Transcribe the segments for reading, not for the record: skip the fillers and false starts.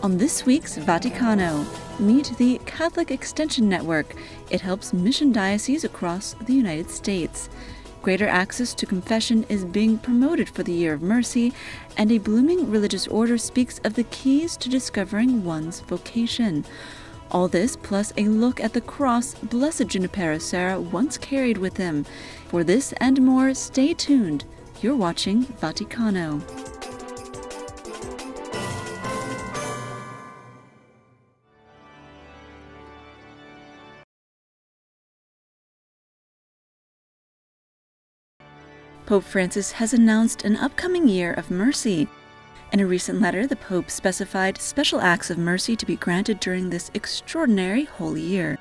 On this week's Vaticano, meet the Catholic Extension Network. It helps mission dioceses across the United States. Greater access to confession is being promoted for the Year of Mercy, and a blooming religious order speaks of the keys to discovering one's vocation. All this plus a look at the cross Blessed Junipero Serra once carried with him. For this and more, stay tuned. You're watching Vaticano. Pope Francis has announced an upcoming year of mercy. In a recent letter, the Pope specified special acts of mercy to be granted during this extraordinary holy year.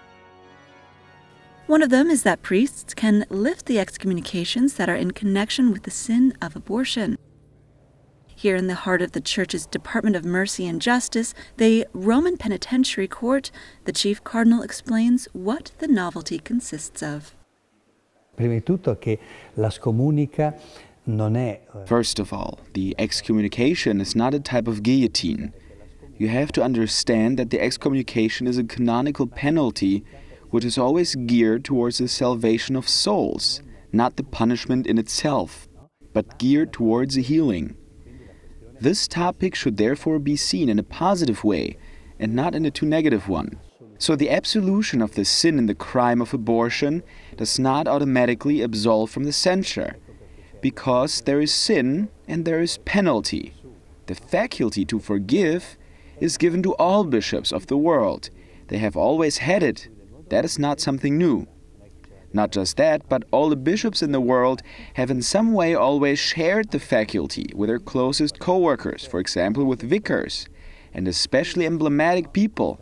One of them is that priests can lift the excommunications that are in connection with the sin of abortion. Here in the heart of the Church's Department of Mercy and Justice, the Roman Penitentiary Court, the Chief Cardinal explains what the novelty consists of. First of all, the excommunication is not a type of guillotine. You have to understand that the excommunication is a canonical penalty which is always geared towards the salvation of souls, not the punishment in itself, but geared towards a healing. This topic should therefore be seen in a positive way and not in a too negative one. So the absolution of the sin in the crime of abortion does not automatically absolve from the censure, because there is sin and there is penalty. The faculty to forgive is given to all bishops of the world. They have always had it. That is not something new. Not just that, but all the bishops in the world have in some way always shared the faculty with their closest co-workers, for example with vicars, and especially emblematic people,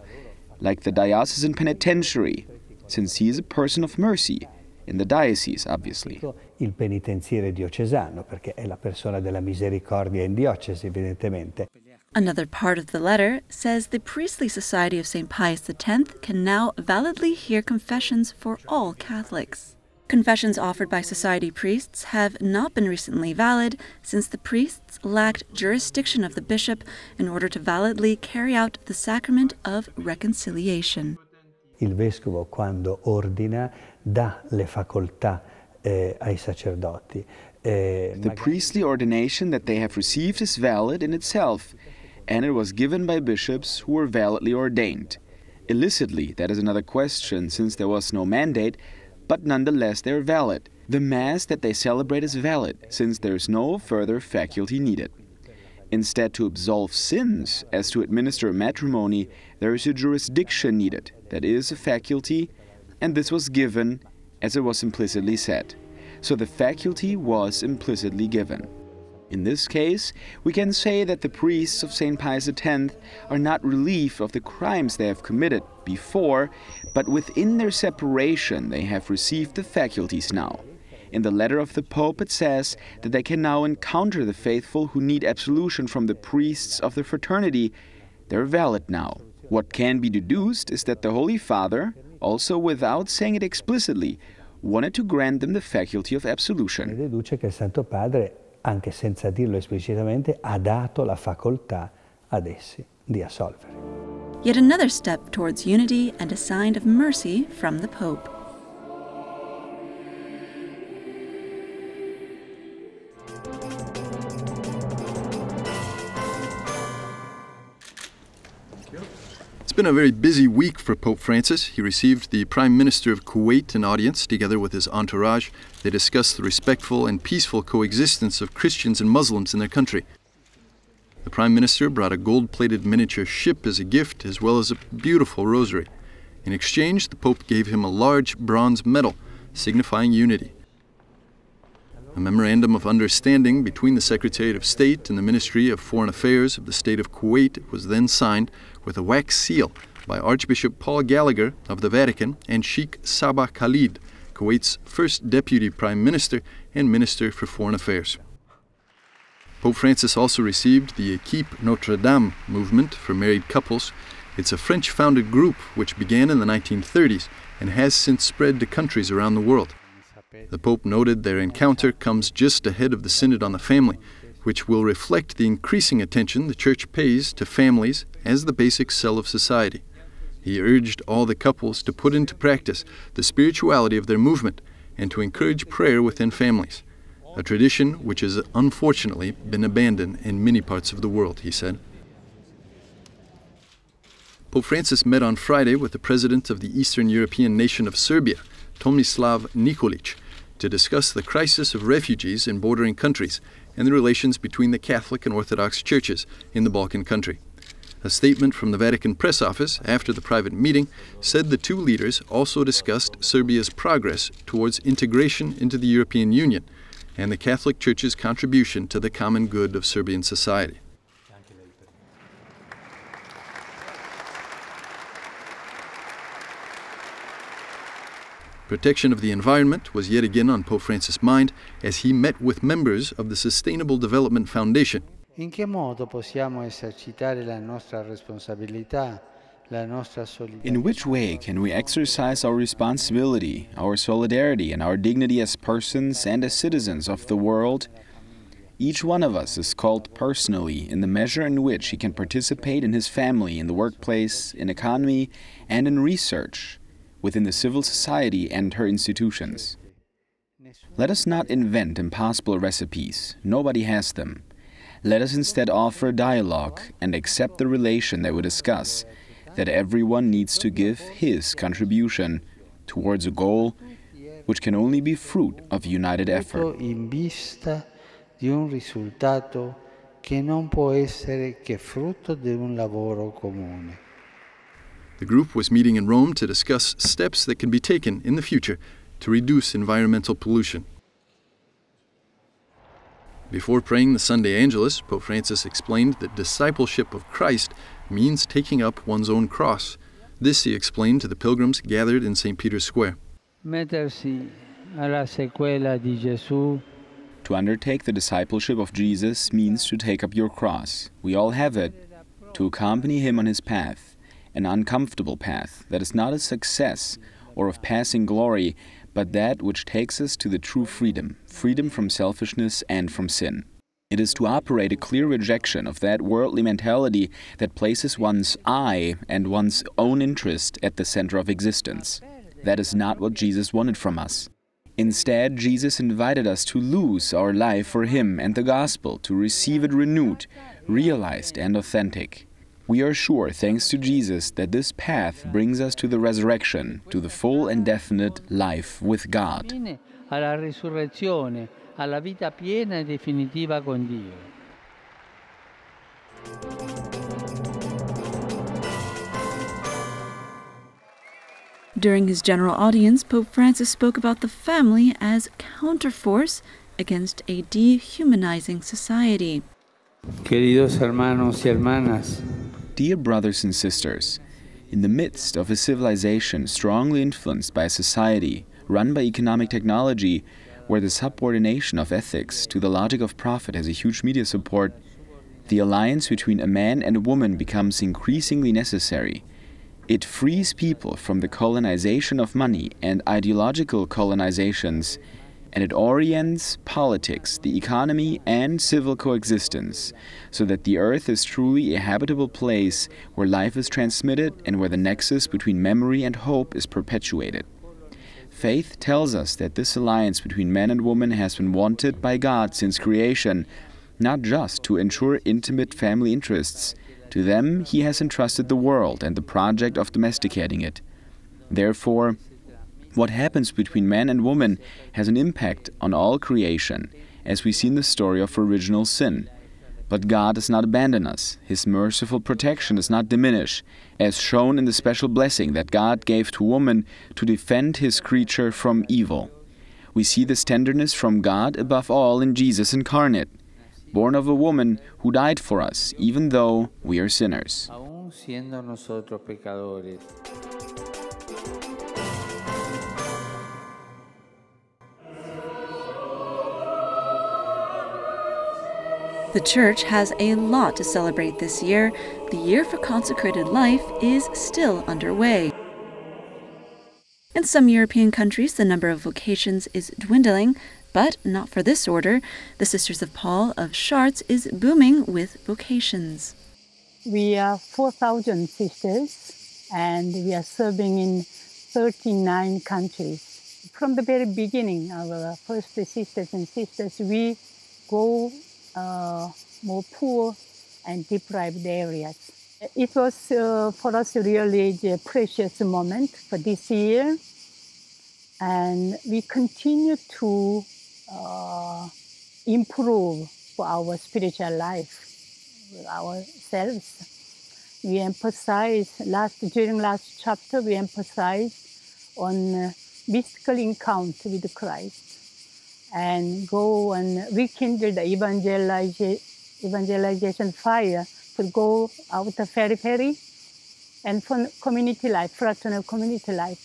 like the diocesan penitentiary, since he is a person of mercy, in the diocese, obviously. Il penitenziere diocesano, perché è la persona della misericordia in diocesi, evidentemente. Another part of the letter says the Priestly Society of St. Pius X can now validly hear confessions for all Catholics. Confessions offered by society priests have not been recently valid since the priests lacked jurisdiction of the bishop in order to validly carry out the sacrament of reconciliation. Il vescovo, quando ordina, dà le facoltà ai sacerdoti. The priestly ordination that they have received is valid in itself, and it was given by bishops who were validly ordained. Illicitly, that is another question, since there was no mandate, but nonetheless they are valid. The Mass that they celebrate is valid, since there is no further faculty needed. Instead, to absolve sins, as to administer matrimony, there is a jurisdiction needed, that is, a faculty, and this was given, as it was implicitly said. So the faculty was implicitly given. In this case, we can say that the priests of St. Pius X are not relieved of the crimes they have committed before, but within their separation they have received the faculties now. In the letter of the Pope it says that they can now encounter the faithful who need absolution from the priests of the fraternity. They're valid now. What can be deduced is that the Holy Father, also without saying it explicitly, wanted to grant them the faculty of absolution. Deduce che il Santo Padre, anche senza dirlo esplicitamente, ha dato la facoltà ad essi di assolvere. Yet another step towards unity and a sign of mercy from the Pope. It's been a very busy week for Pope Francis. He received the Prime Minister of Kuwait in audience together with his entourage. They discussed the respectful and peaceful coexistence of Christians and Muslims in their country. The Prime Minister brought a gold-plated miniature ship as a gift, as well as a beautiful rosary. In exchange, the Pope gave him a large bronze medal, signifying unity. A memorandum of understanding between the Secretariat of State and the Ministry of Foreign Affairs of the State of Kuwait was then signed with a wax seal by Archbishop Paul Gallagher of the Vatican and Sheikh Sabah Khalid, Kuwait's first Deputy Prime Minister and Minister for Foreign Affairs. Pope Francis also received the Équipe Notre Dame movement for married couples. It's a French-founded group which began in the 1930s and has since spread to countries around the world. The Pope noted their encounter comes just ahead of the Synod on the Family, which will reflect the increasing attention the Church pays to families as the basic cell of society. He urged all the couples to put into practice the spirituality of their movement and to encourage prayer within families, a tradition which has unfortunately been abandoned in many parts of the world, he said. Pope Francis met on Friday with the president of the Eastern European nation of Serbia, Tomislav Nikolic, to discuss the crisis of refugees in bordering countries and the relations between the Catholic and Orthodox churches in the Balkan country. A statement from the Vatican press office after the private meeting said the two leaders also discussed Serbia's progress towards integration into the European Union and the Catholic Church's contribution to the common good of Serbian society. Protection of the environment was yet again on Pope Francis' mind as he met with members of the Sustainable Development Foundation. In che modo possiamo esercitare la nostra responsabilità, la nostra solidarietà? In which way can we exercise our responsibility, our solidarity, and our dignity as persons and as citizens of the world? Each one of us is called personally in the measure in which he can participate in his family, in the workplace, in economy, and in research, within the civil society and her institutions. Let us not invent impossible recipes. Nobody has them. Let us instead offer dialogue and accept the relation that we discuss, that everyone needs to give his contribution towards a goal which can only be fruit of united effort. In vista di un risultato che non può essere che frutto di un lavoro comune. The group was meeting in Rome to discuss steps that can be taken in the future to reduce environmental pollution. Before praying the Sunday Angelus, Pope Francis explained that discipleship of Christ means taking up one's own cross. This he explained to the pilgrims gathered in St. Peter's Square. Mettersi alla sequela di Gesù. To undertake the discipleship of Jesus means to take up your cross. We all have it. To accompany him on his path, an uncomfortable path that is not a success or of passing glory, but that which takes us to the true freedom, freedom from selfishness and from sin. It is to operate a clear rejection of that worldly mentality that places one's I and one's own interest at the center of existence. That is not what Jesus wanted from us. Instead, Jesus invited us to lose our life for him and the gospel, to receive it renewed, realized and authentic. We are sure, thanks to Jesus, that this path brings us to the resurrection, to the full and definite life with God. Alla risurrezione, alla vita piena e definitiva con Dio. During his general audience, Pope Francis spoke about the family as counterforce against a dehumanizing society. Queridos hermanos y hermanas, Dear brothers and sisters, in the midst of a civilization strongly influenced by a society run by economic technology, where the subordination of ethics to the logic of profit has a huge media support, the alliance between a man and a woman becomes increasingly necessary. It frees people from the colonization of money and ideological colonizations, and it orients politics, the economy, and civil coexistence, so that the earth is truly a habitable place where life is transmitted and where the nexus between memory and hope is perpetuated. Faith tells us that this alliance between man and woman has been wanted by God since creation, not just to ensure intimate family interests. To them, he has entrusted the world and the project of domesticating it. Therefore, what happens between man and woman has an impact on all creation, as we see in the story of original sin. But God does not abandon us. His merciful protection does not diminish, as shown in the special blessing that God gave to woman to defend his creature from evil. We see this tenderness from God above all in Jesus incarnate, born of a woman who died for us, even though we are sinners. aún siendo nosotros pecadores. The Church has a lot to celebrate this year. The Year for Consecrated Life is still underway. In some European countries, the number of vocations is dwindling, but not for this order. The Sisters of Paul of Chartres is booming with vocations. We are 4,000 sisters, and we are serving in 39 countries. From the very beginning, our first sisters and sisters, we go more poor and deprived areas. It was for us really a precious moment for this year, and we continue to improve for our spiritual life, ourselves. We emphasize, during last chapter, we emphasize on mystical encounter with Christ and go and rekindle the evangelization fire to go out the periphery and for community life, fraternal community life.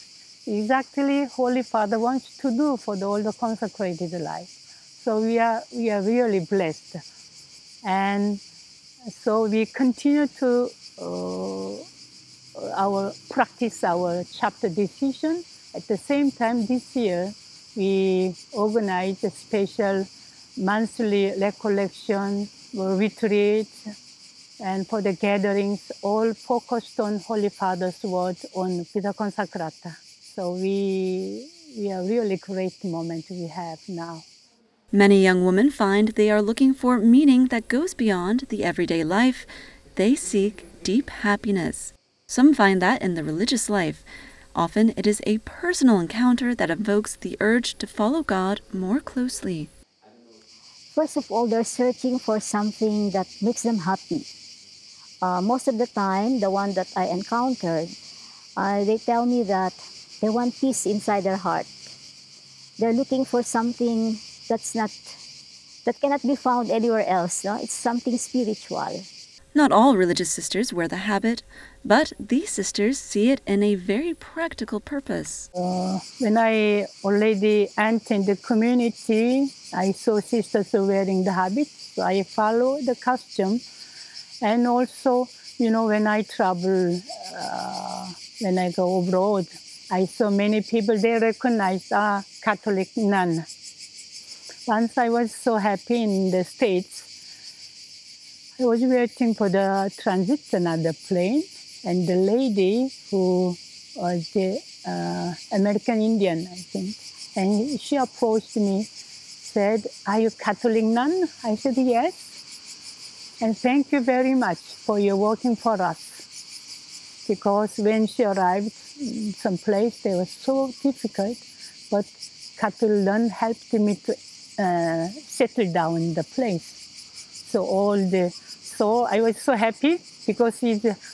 Exactly Holy Father wants to do for all the consecrated life. So we are really blessed. And so we continue to practice our chapter decision. At the same time, this year, we organized a special monthly recollection, retreat, and for the gatherings, all focused on Holy Father's word on Vita Consacrata. So we are really great moment we have now. Many young women find they are looking for meaning that goes beyond the everyday life. They seek deep happiness. Some find that in the religious life. Often it is a personal encounter that evokes the urge to follow God more closely. First of all, they're searching for something that makes them happy. Most of the time, the one that I encountered, they tell me that they want peace inside their heart. They're looking for something that cannot be found anywhere else. No? It's something spiritual. Not all religious sisters wear the habit, but these sisters see it in a very practical purpose. When I already entered the community, I saw sisters wearing the habit, so I follow the custom. And also, when I travel, when I go abroad, I saw many people, they recognize Catholic nun. Once I was so happy in the States, I was waiting for the transit, another plane, and the lady who was the American Indian, I think, and she approached me, said, "Are you Catholic nun?" I said, "Yes, and thank you very much for your working for us." Because when she arrived in some place, they were so difficult, but Catholic nun helped me to settle down in the place. So I was so happy because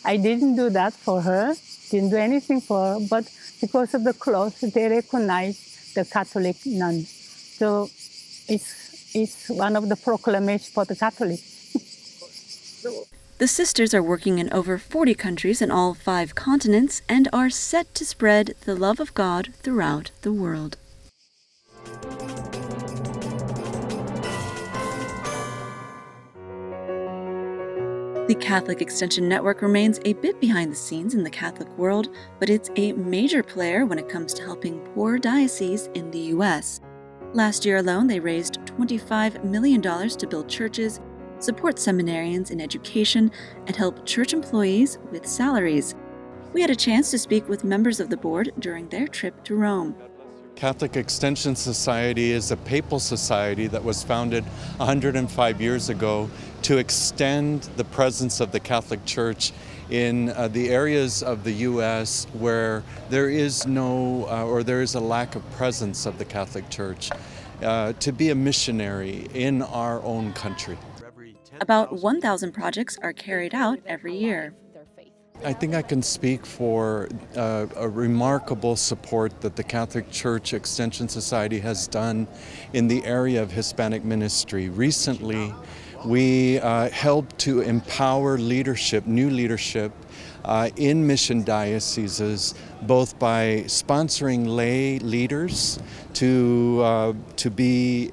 I didn't do that for her, didn't do anything for her, but because of the clothes, they recognized the Catholic nun. So it's one of the proclamations for the Catholic. The sisters are working in over 40 countries in all 5 continents and are set to spread the love of God throughout the world. The Catholic Extension Network remains a bit behind the scenes in the Catholic world, but it's a major player when it comes to helping poor dioceses in the U.S. Last year alone, they raised $25 million to build churches, support seminarians in education, and help church employees with salaries. We had a chance to speak with members of the board during their trip to Rome. Catholic Extension Society is a papal society that was founded 105 years ago to extend the presence of the Catholic Church in the areas of the U.S. where there is there is a lack of presence of the Catholic Church, to be a missionary in our own country. About 1,000 projects are carried out every year. I think I can speak for a remarkable support that the Catholic Church Extension Society has done in the area of Hispanic ministry. Recently, we helped to empower leadership, new leadership, in mission dioceses, both by sponsoring lay leaders to be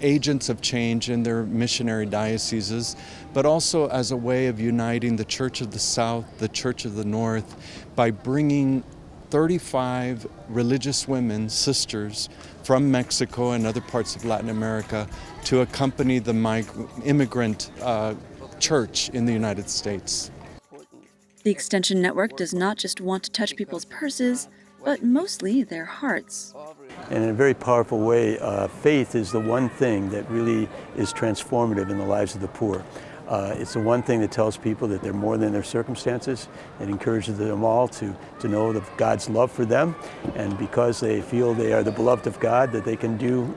agents of change in their missionary dioceses, but also as a way of uniting the Church of the South, the Church of the North, by bringing 35 religious women, sisters, from Mexico and other parts of Latin America to accompany the immigrant church in the United States. The Extension Network does not just want to touch people's purses, but mostly their hearts. And in a very powerful way, faith is the one thing that really is transformative in the lives of the poor. It's the one thing that tells people that they're more than their circumstances. It encourages them all to know of God's love for them, and because they feel they are the beloved of God, that they can do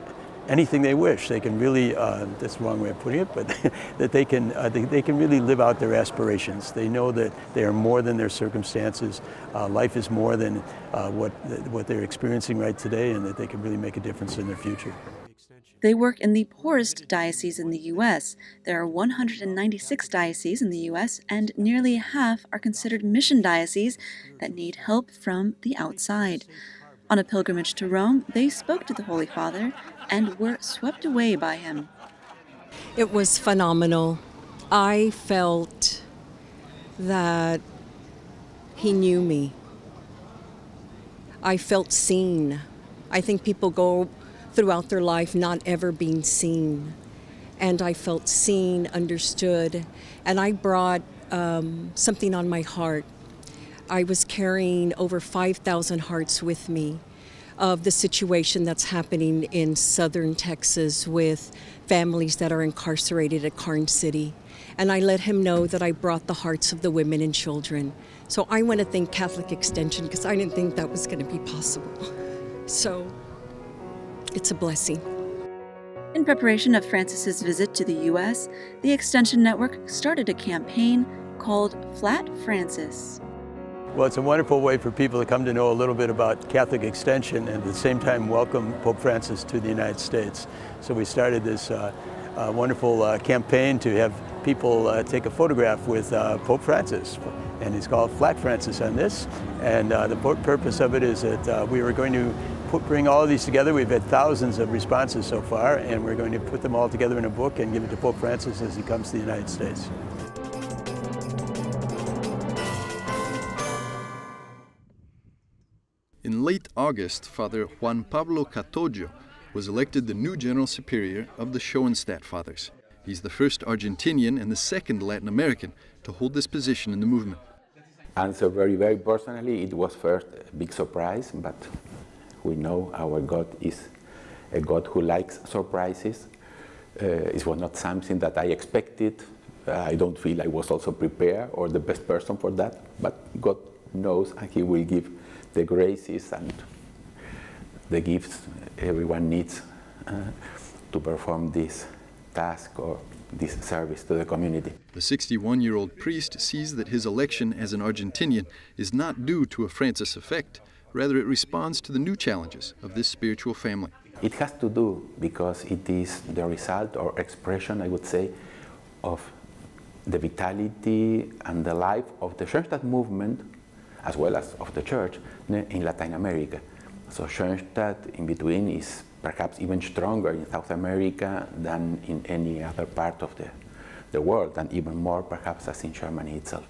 anything they wish. They can really, that's the wrong way of putting it, but that they can really live out their aspirations. They know that they are more than their circumstances. Life is more than what they're experiencing right today, and that they can really make a difference in their future. They work in the poorest dioceses in the U.S. There are 196 dioceses in the U.S., and nearly half are considered mission dioceses that need help from the outside. On a pilgrimage to Rome, they spoke to the Holy Father and were swept away by him. It was phenomenal. I felt that he knew me. I felt seen. I think people go throughout their life not ever being seen. And I felt seen, understood, and I brought something on my heart. I was carrying over 5,000 hearts with me of the situation that's happening in southern Texas with families that are incarcerated at Karnes City. And I let him know that I brought the hearts of the women and children. So I want to thank Catholic Extension, because I didn't think that was going to be possible. So it's a blessing. In preparation of Francis's visit to the U.S., the Extension Network started a campaign called Flat Francis. Well, it's a wonderful way for people to come to know a little bit about Catholic Extension and at the same time welcome Pope Francis to the United States. So we started this wonderful campaign to have people take a photograph with Pope Francis, and it's called Flat Francis on this. And the purpose of it is that we were going to bring all of these together. We've had thousands of responses so far, and we're going to put them all together in a book and give it to Pope Francis as he comes to the United States. In late August, Father Juan Pablo Catoggio was elected the new General Superior of the Schoenstatt Fathers. He's the first Argentinian and the second Latin American to hold this position in the movement. And so very personally, it was first a big surprise, but we know our God is a God who likes surprises. It was not something that I expected. I don't feel I was also prepared or the best person for that, but God knows, and He will give the graces and the gifts everyone needs to perform this task or this service to the community. The 61-year-old priest sees that his election as an Argentinian is not due to a Francis effect. Rather, it responds to the new challenges of this spiritual family. It has to do because it is the result or expression, I would say, of the vitality and the life of the Schoenstatt movement, as well as of the Church in Latin America. So Schoenstatt in between is perhaps even stronger in South America than in any other part of the world, and even more perhaps as in Germany itself.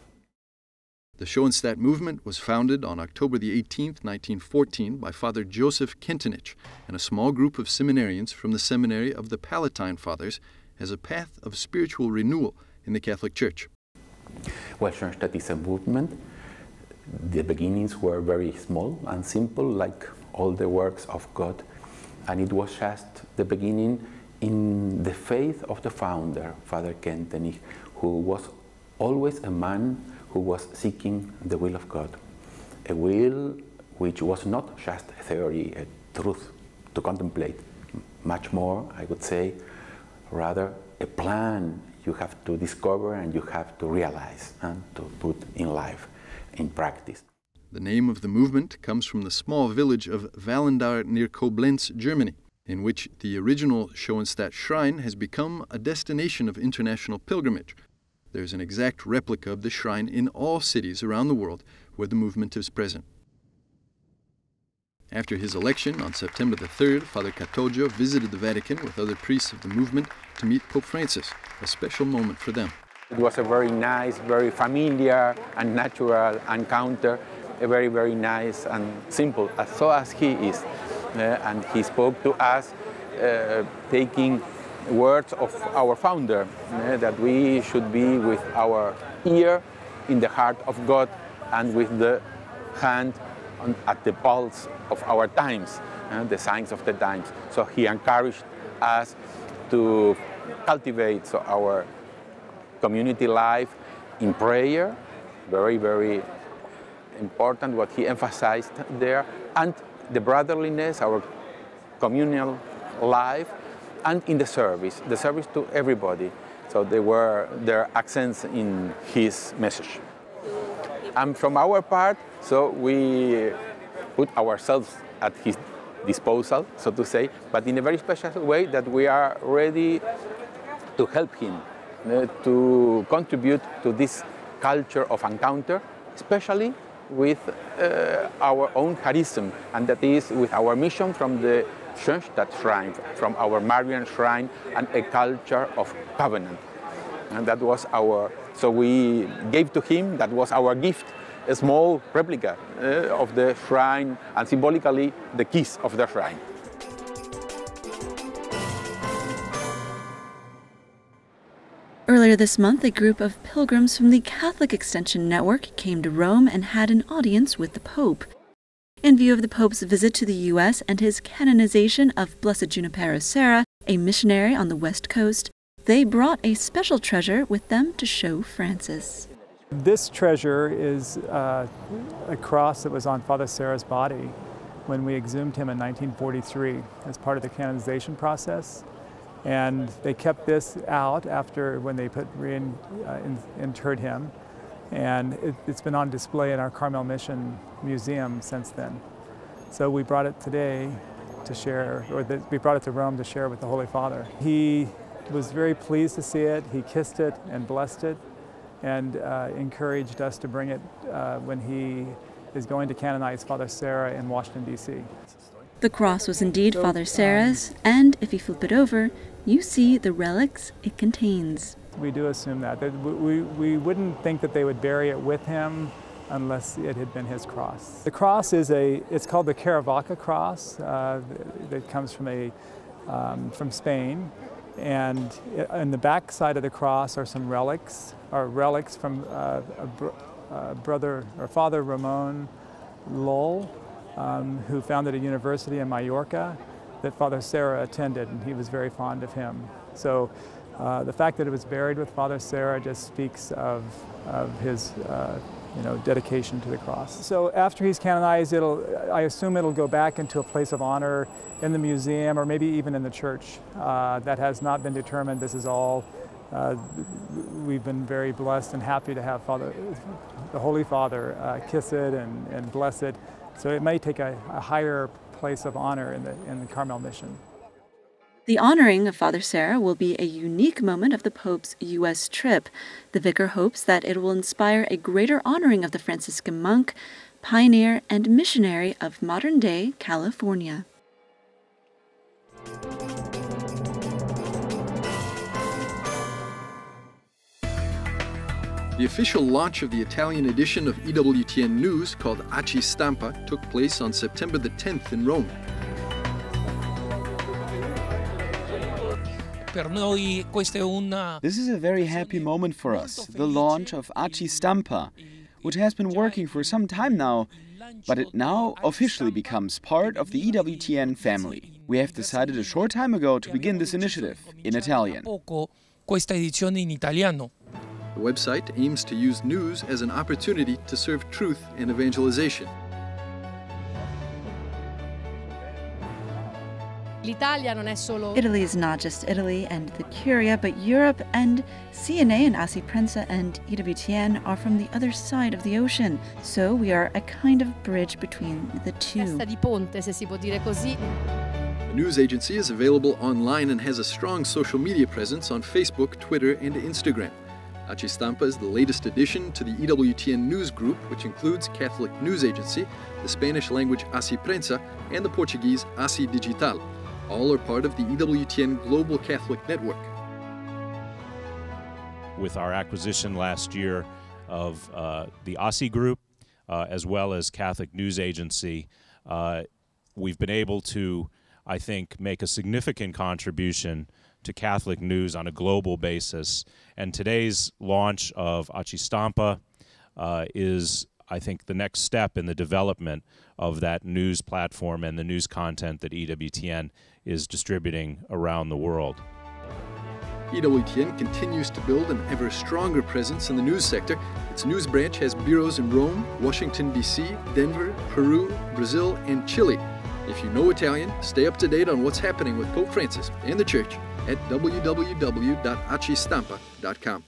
The Schoenstatt movement was founded on October the 18th, 1914 by Father Joseph Kentenich and a small group of seminarians from the seminary of the Palatine Fathers as a path of spiritual renewal in the Catholic Church. Well, Schoenstatt is a movement. The beginnings were very small and simple, like all the works of God, and it was just the beginning in the faith of the founder, Father Kentenich, who was always a man who was seeking the will of God, a will which was not just a theory, a truth to contemplate, much more, I would say, rather a plan you have to discover and you have to realize and to put in life, in practice. The name of the movement comes from the small village of Wallendar near Koblenz, Germany, in which the original Schoenstatt shrine has become a destination of international pilgrimage. There's an exact replica of the shrine in all cities around the world where the movement is present. After his election on September the 3rd, Father Catoggio visited the Vatican with other priests of the movement to meet Pope Francis, a special moment for them. It was a very nice, very familiar and natural encounter, a very nice and simple, as he is. And he spoke to us taking words of our founder, that we should be with our ear in the heart of God and with the hand at the pulse of our times, the signs of the times. So he encouraged us to cultivate our community life in prayer, very, very important what he emphasized there, and the brotherliness, our communal life, and in the service to everybody. So they were their accents in his message. And from our part, so we put ourselves at his disposal, so to say, but in a very special way that we are ready to help him, to contribute to this culture of encounter, especially with our own charism, and that is with our mission from the Schoenstatt Shrine, from our Marian Shrine, and a culture of covenant. And that was our, so we gave to him, that was our gift, a small replica of the shrine, and symbolically the keys of the shrine. Earlier this month, a group of pilgrims from the Catholic Extension Network came to Rome and had an audience with the Pope. In view of the Pope's visit to the U.S. and his canonization of Blessed Junipero Serra, a missionary on the West Coast, they brought a special treasure with them to show Francis. This treasure is a cross that was on Father Serra's body when we exhumed him in 1943 as part of the canonization process. And they kept this out after when they interred him. And it's been on display in our Carmel Mission Museum since then. So we brought it today to share, we brought it to Rome to share with the Holy Father. He was very pleased to see it. He kissed it and blessed it, and encouraged us to bring it when he is going to canonize Father Serra in Washington, D.C. The cross was indeed Father Serra's, and if you flip it over, you see the relics it contains. We do assume that. We wouldn't think that they would bury it with him unless it had been his cross. The cross is it's called the Caravaca cross that comes from Spain. And in the back side of the cross are some relics from Father Ramon Lowell, who founded a university in Mallorca that Father Serra attended, and he was very fond of him. So the fact that it was buried with Father Serra just speaks of his dedication to the cross. So after he's canonized, I assume it'll go back into a place of honor in the museum or maybe even in the church. That has not been determined. This is all, we've been very blessed and happy to have the Holy Father kiss it and bless it. So it may take a higher place of honor in the Carmel Mission. The honoring of Father Serra will be a unique moment of the Pope's U.S. trip. The vicar hopes that it will inspire a greater honoring of the Franciscan monk, pioneer, and missionary of modern-day California. The official launch of the Italian edition of EWTN News, called Aci Stampa, took place on September the 10th in Rome. This is a very happy moment for us, the launch of Aci Stampa, which has been working for some time now, but it now officially becomes part of the EWTN family. We have decided a short time ago to begin this initiative in Italian. The website aims to use news as an opportunity to serve truth and evangelization. Italy is not just Italy and the Curia, but Europe, and CNA and Asiprensa and EWTN are from the other side of the ocean, so we are a kind of bridge between the two. The news agency is available online and has a strong social media presence on Facebook, Twitter, and Instagram. Aci Stampa is the latest addition to the EWTN News Group, which includes Catholic News Agency, the Spanish-language Asiprensa, and the Portuguese Asi Digital. All are part of the EWTN Global Catholic Network. With our acquisition last year of the Asi Group, as well as Catholic News Agency, we've been able to, I think, make a significant contribution to Catholic news on a global basis. And today's launch of Aci Stampa is, I think, the next step in the development of that news platform and the news content that EWTN is distributing around the world. EWTN continues to build an ever stronger presence in the news sector. Its news branch has bureaus in Rome, Washington, D.C., Denver, Peru, Brazil, and Chile. If you know Italian, stay up to date on what's happening with Pope Francis and the Church at www.acistampa.com.